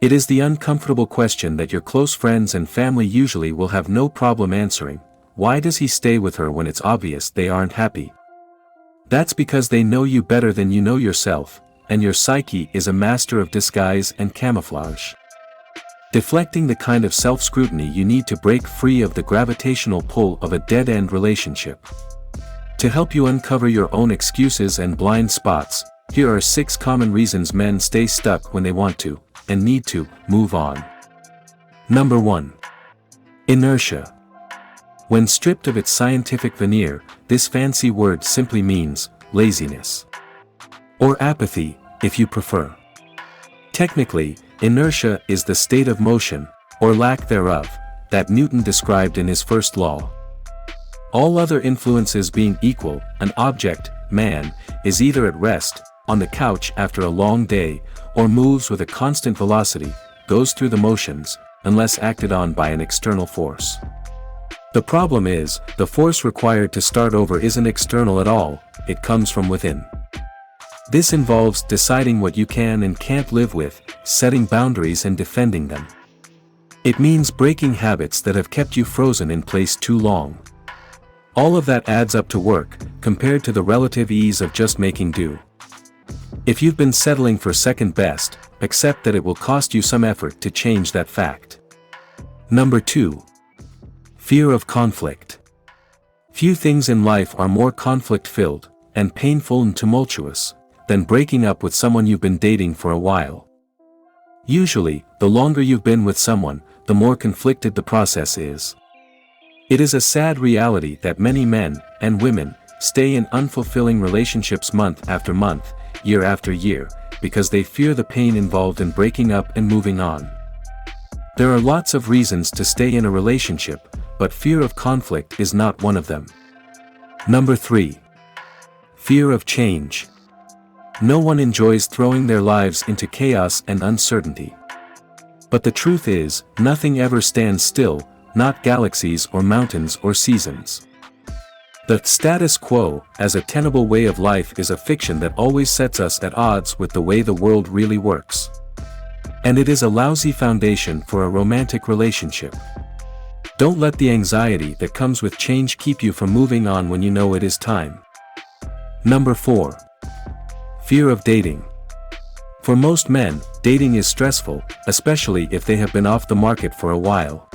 It is the uncomfortable question that your close friends and family usually will have no problem answering. Why does he stay with her when it's obvious they aren't happy? That's because they know you better than you know yourself, and your psyche is a master of disguise and camouflage. Deflecting the kind of self-scrutiny you need to break free of the gravitational pull of a dead-end relationship. To help you uncover your own excuses and blind spots, here are 6 common reasons men stay stuck when they want to, and need to, move on. Number 1. Inertia. When stripped of its scientific veneer, this fancy word simply means laziness. Or apathy, if you prefer. Technically, inertia is the state of motion, or lack thereof, that Newton described in his first law. All other influences being equal, an object, man, is either at rest, on the couch after a long day, or moves with a constant velocity, goes through the motions, unless acted on by an external force. The problem is, the force required to start over isn't external at all, it comes from within. This involves deciding what you can and can't live with, setting boundaries and defending them. It means breaking habits that have kept you frozen in place too long. All of that adds up to work, compared to the relative ease of just making do. If you've been settling for second best, accept that it will cost you some effort to change that fact. Number 2. Fear of conflict. Few things in life are more conflict-filled, and painful and tumultuous, than breaking up with someone you've been dating for a while. Usually, the longer you've been with someone, the more conflicted the process is. It is a sad reality that many men, and women, stay in unfulfilling relationships month after month, year after year, because they fear the pain involved in breaking up and moving on. There are lots of reasons to stay in a relationship, but fear of conflict is not one of them. Number 3. Fear of change. No one enjoys throwing their lives into chaos and uncertainty. But the truth is, nothing ever stands still, not galaxies or mountains or seasons. The status quo, as a tenable way of life, is a fiction that always sets us at odds with the way the world really works. And it is a lousy foundation for a romantic relationship. Don't let the anxiety that comes with change keep you from moving on when you know it is time. Number 4. Fear of dating. For most men, dating is stressful, especially if they have been off the market for a while.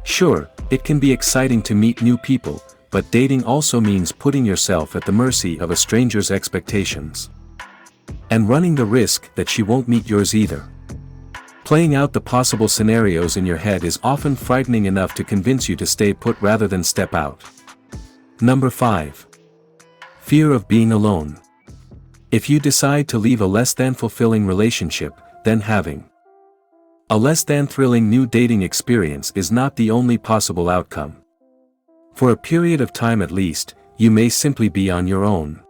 Sure, it can be exciting to meet new people, but dating also means putting yourself at the mercy of a stranger's expectations. And running the risk that she won't meet yours either. Playing out the possible scenarios in your head is often frightening enough to convince you to stay put rather than step out. Number 5. Fear of being alone. If you decide to leave a less than fulfilling relationship, then having a less than thrilling new dating experience is not the only possible outcome. For a period of time at least, you may simply be on your own.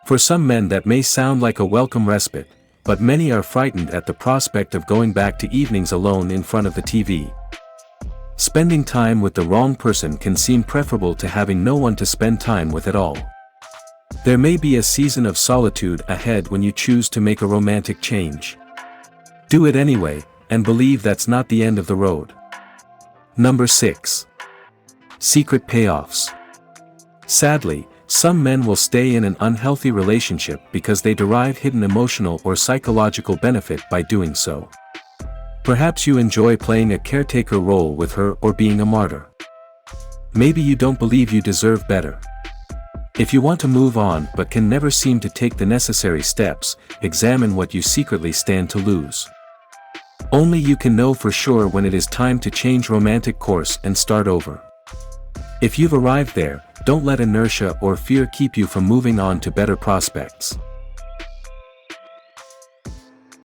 For some men that may sound like a welcome respite, but many are frightened at the prospect of going back to evenings alone in front of the TV. Spending time with the wrong person can seem preferable to having no one to spend time with at all. There may be a season of solitude ahead when you choose to make a romantic change. Do it anyway, and believe that's not the end of the road. Number 6. Secret payoffs. Sadly, some men will stay in an unhealthy relationship because they derive hidden emotional or psychological benefit by doing so. Perhaps you enjoy playing a caretaker role with her or being a martyr. Maybe you don't believe you deserve better. If you want to move on but can never seem to take the necessary steps, examine what you secretly stand to lose. Only you can know for sure when it is time to change romantic course and start over. If you've arrived there, don't let inertia or fear keep you from moving on to better prospects.